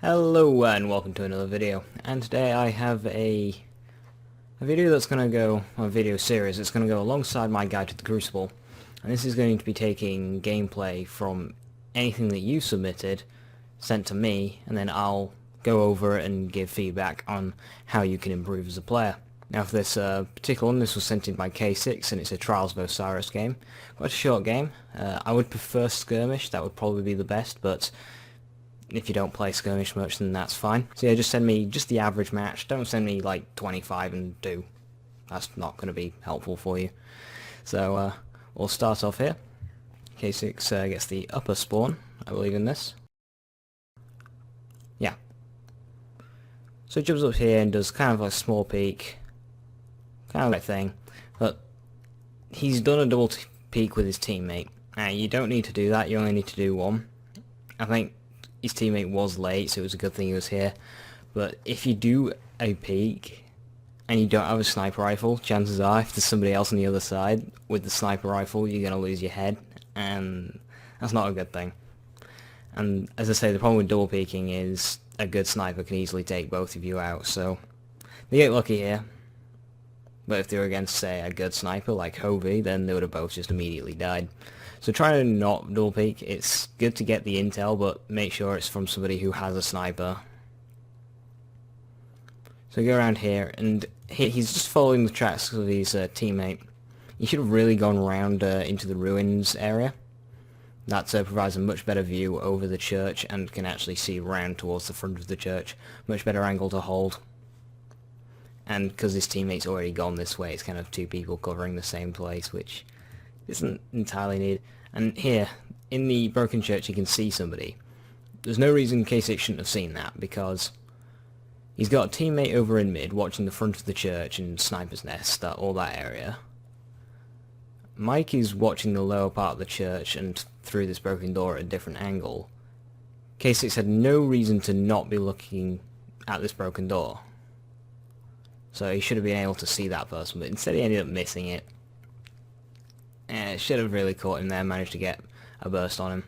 Hello and welcome to another video, and today I have a video that's going to go, a video series that's going to go alongside my guide to the Crucible, and this is going to be taking gameplay from anything that you submitted, sent to me, and then I'll go over it and give feedback on how you can improve as a player. Now for this particular one, this was sent in by KillerSix, and it's a Trials of Osiris game. Quite a short game. I would prefer skirmish, that would probably be the best, but if you don't play skirmish much, then that's fine. So yeah, just send me just the average match. Don't send me like 25 and 2. That's not going to be helpful for you. So we'll start off here. K6 gets the upper spawn, I believe in this. Yeah. So it jumps up here and does kind of a small peek. Kind of that thing. But he's done a double peek with his teammate. Now you don't need to do that, you only need to do one. I think his teammate was late, so it was a good thing he was here. But if you do a peek and you don't have a sniper rifle, chances are if there's somebody else on the other side with the sniper rifle, you're going to lose your head, and that's not a good thing. And as I say, the problem with double peeking is a good sniper can easily take both of you out, so they get lucky here. But if they were against, say, a good sniper like Hovey, then they would have both just immediately died. So try to not double peek. It's good to get the intel, but make sure it's from somebody who has a sniper. So go around here, and he's just following the tracks of his teammate. He should have really gone around into the ruins area. That provides a much better view over the church and can actually see round towards the front of the church. Much better angle to hold. And because his teammate's already gone this way, it's kind of two people covering the same place, which isn't entirely needed. And here, in the broken church, you can see somebody. There's no reason KillerSix shouldn't have seen that, because he's got a teammate over in mid watching the front of the church and Sniper's Nest, all that area. Mike is watching the lower part of the church and through this broken door at a different angle. KillerSix had no reason to not be looking at this broken door. So he should have been able to see that person, but instead he ended up missing it. Should have really caught him there, managed to get a burst on him.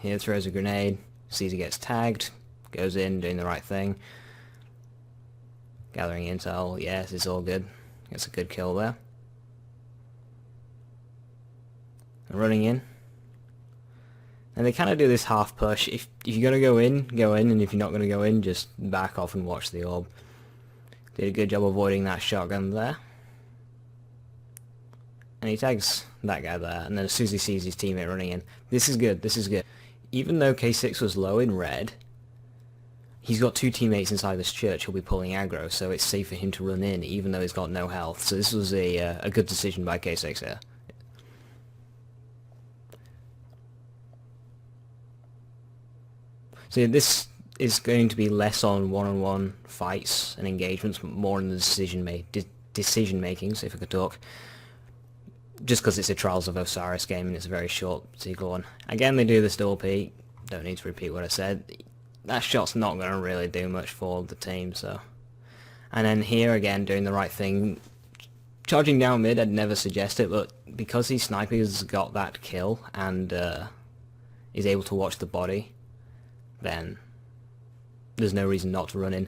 Here throws a grenade, sees he gets tagged, goes in, doing the right thing. Gathering intel, yes, it's all good. Gets a good kill there. And running in. And they kind of do this half push. If you're going to go in, and if you're not going to go in, just back off and watch the orb. Did a good job avoiding that shotgun there. And he tags that guy there, and then as soon as he sees his teammate running in, this is good, this is good. Even though KillerSix was low in red, he's got two teammates inside this church who'll be pulling aggro, so it's safe for him to run in, even though he's got no health. So this was a good decision by KillerSix here. So this is going to be less on one-on-one fights and engagements, but more on the decision making, so if I could talk. Just because it's a Trials of Osiris game and it's a very short particular one. Again, they do this double peek. Don't need to repeat what I said. That shot's not going to really do much for the team, so. And then here again, doing the right thing. Charging down mid, I'd never suggest it, but because his sniper's got that kill and is able to watch the body, then there's no reason not to run in.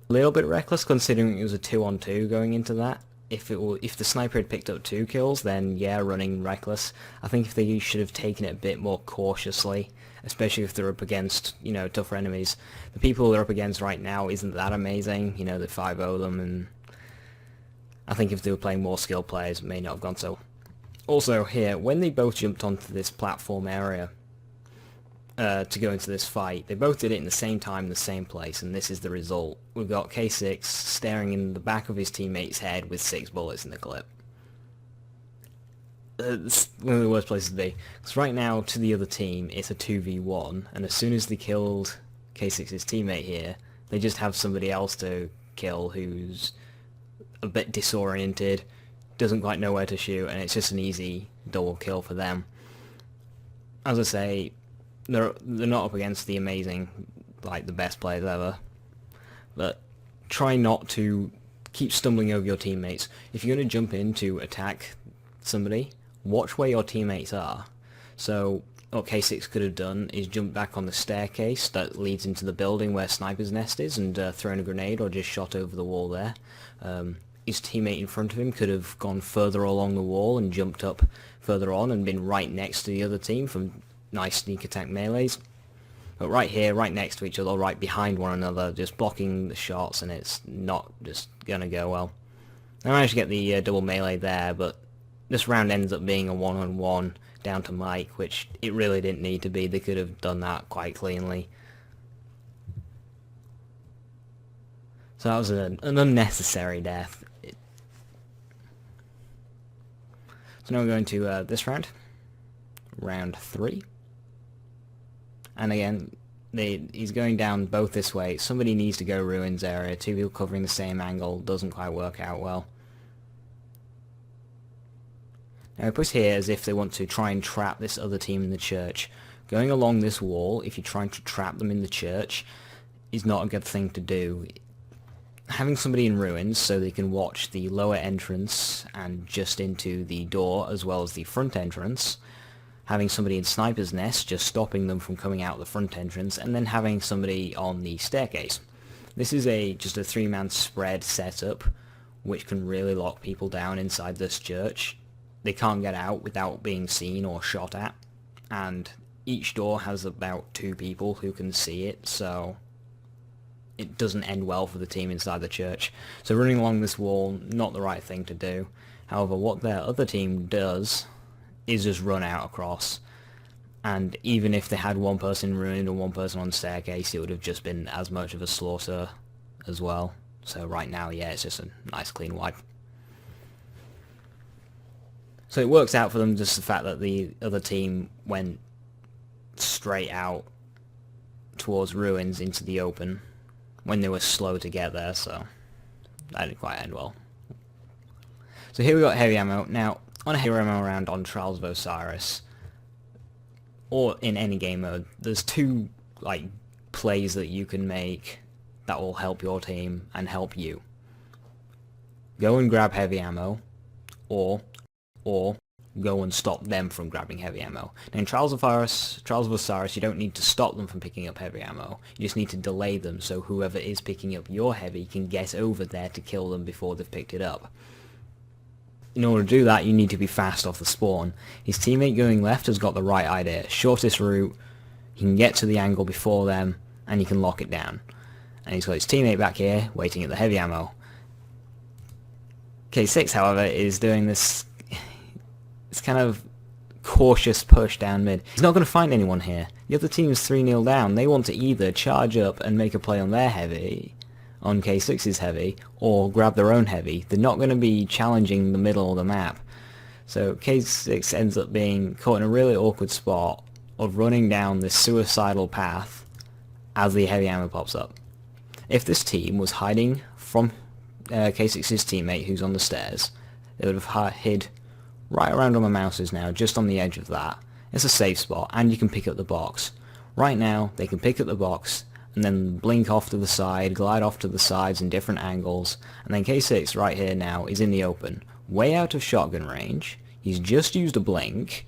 A little bit reckless considering it was a 2-on-2 going into that. If the sniper had picked up 2 kills, then yeah, running reckless. I think if they should have taken it a bit more cautiously, especially if they're up against, you know, tougher enemies. The people they're up against right now isn't that amazing, you know, they 5-0 them, and I think if they were playing more skilled players, it may not have gone so. Also here, when they both jumped onto this platform area, to go into this fight, they both did it in the same time, the same place, and this is the result. We've got KillerSix staring in the back of his teammate's head with 6 bullets in the clip. It's one of the worst places to be, because right now, to the other team, it's a 2v1, and as soon as they killed KillerSix's teammate here, they just have somebody else to kill who's a bit disoriented, doesn't quite know where to shoot, and it's just an easy double kill for them. As I say, they're not up against the amazing, like the best players ever, but try not to keep stumbling over your teammates. If you're going to jump in to attack somebody, watch where your teammates are. So what K6 could have done is jump back on the staircase that leads into the building where Sniper's Nest is and thrown a grenade or just shot over the wall there. His teammate in front of him could have gone further along the wall and jumped up further on and been right next to the other team from nice sneak attack melees. But right here, right next to each other, right behind one another, just blocking the shots, and it's not just gonna go well. I managed to get the double melee there, but this round ends up being a one-on-one down to Mike, which it really didn't need to be. They could have done that quite cleanly. So that was an unnecessary death. So now we're going to this round. Round 3. And again, he's going down both this way. Somebody needs to go Ruins area. Two people covering the same angle doesn't quite work out well. Now I put here as if they want to try and trap this other team in the church. Going along this wall, if you're trying to trap them in the church, is not a good thing to do. Having somebody in Ruins so they can watch the lower entrance and just into the door as well as the front entrance, having somebody in Sniper's Nest just stopping them from coming out the front entrance, and then having somebody on the staircase. This is just a 3-man spread setup which can really lock people down inside this church. They can't get out without being seen or shot at, and each door has about 2 people who can see it, so it doesn't end well for the team inside the church. So running along this wall, not the right thing to do. However, what their other team does is just run out across, and even if they had one person ruined and one person on the staircase, it would have just been as much of a slaughter as well. So right now, yeah, it's just a nice clean wipe. So it works out for them, just the fact that the other team went straight out towards Ruins into the open when they were slow to get there, so that didn't quite end well. So here we got heavy ammo. Now, on a heavy ammo round on Trials of Osiris, or in any game mode, there's 2 plays that you can make that will help your team and help you. Go and grab heavy ammo, or go and stop them from grabbing heavy ammo. Now in Trials of Osiris, you don't need to stop them from picking up heavy ammo. You just need to delay them so whoever is picking up your heavy can get over there to kill them before they've picked it up. In order to do that, you need to be fast off the spawn. His teammate going left has got the right idea. Shortest route, he can get to the angle before them, and he can lock it down. And he's got his teammate back here, waiting at the heavy ammo. K6, however, is doing this kind of cautious push down mid. He's not going to find anyone here. The other team is 3-0 down. They want to either charge up and make a play on their heavy, on K6's heavy, or grab their own heavy. They're not going to be challenging the middle of the map. So K6 ends up being caught in a really awkward spot of running down this suicidal path as the heavy ammo pops up. If this team was hiding from K6's teammate who's on the stairs, they would have hid right around where my mouse is now, just on the edge of that. It's a safe spot, and you can pick up the box. Right now, they can pick up the box, and then blink off to the side, glide off to the sides in different angles, and then K6 right here now is in the open, way out of shotgun range. He's just used a blink,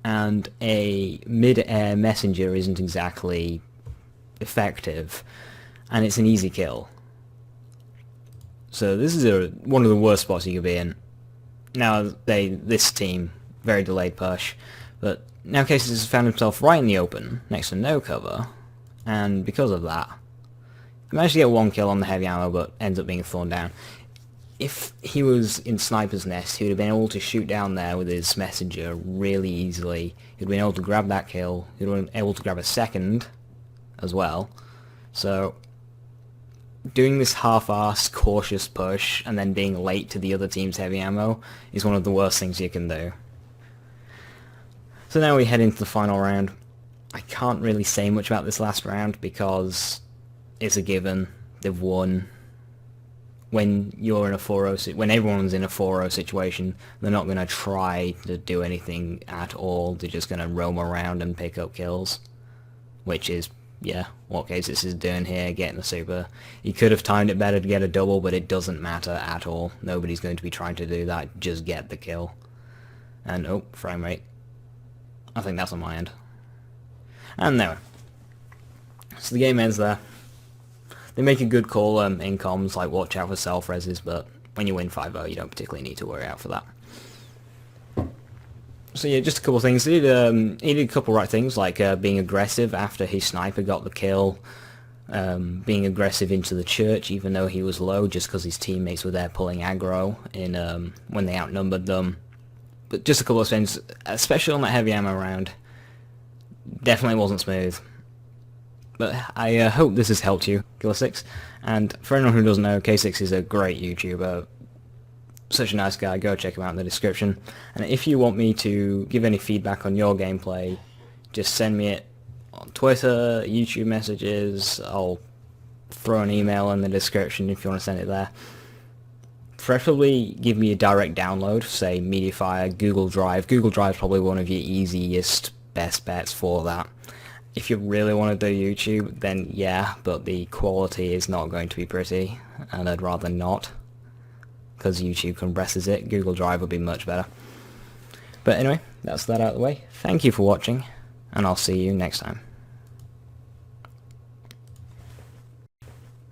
and a mid-air messenger isn't exactly effective, and it's an easy kill. So this is one of the worst spots you could be in. Now this team, very delayed push, but now K6 has found himself right in the open, next to no cover, and because of that, he managed to get 1 kill on the heavy ammo, but ends up being thrown down. If he was in Sniper's Nest, he would have been able to shoot down there with his messenger really easily. He'd been able to grab that kill, he'd been able to grab a second as well. So doing this half-assed, cautious push, and then being late to the other team's heavy ammo is one of the worst things you can do. So now we head into the final round. I can't really say much about this last round because it's a given. They've won. When you're in a 4-0, when everyone's in a 4-0 situation, they're not going to try to do anything at all. They're just going to roam around and pick up kills, which is, yeah, what K6 is doing here, getting the super. He could have timed it better to get a double, but it doesn't matter at all. Nobody's going to be trying to do that. Just get the kill. And, oh, frame rate. I think that's on my end. And there. So the game ends there. They make a good call in comms, like watch out for self-reses, but when you win 5-0, you don't particularly need to worry out for that. So yeah, just a couple of things. He did a couple of right things, like being aggressive after his sniper got the kill, being aggressive into the church even though he was low, just because his teammates were there pulling aggro in when they outnumbered them. But just a couple of things, especially on that heavy ammo round, definitely wasn't smooth. But I hope this has helped you, KillerSix. And for anyone who doesn't know, K6 is a great YouTuber. Such a nice guy. Go check him out in the description. And if you want me to give any feedback on your gameplay, just send me it on Twitter, YouTube messages. I'll throw an email in the description if you want to send it there. Preferably give me a direct download, say Mediafire, Google Drive. Google Drive is probably one of your easiest, best bets for that. If you really want to do YouTube, then yeah, but the quality is not going to be pretty, and I'd rather not, because YouTube compresses it. Google Drive would be much better. But anyway, that's that out of the way. Thank you for watching, and I'll see you next time.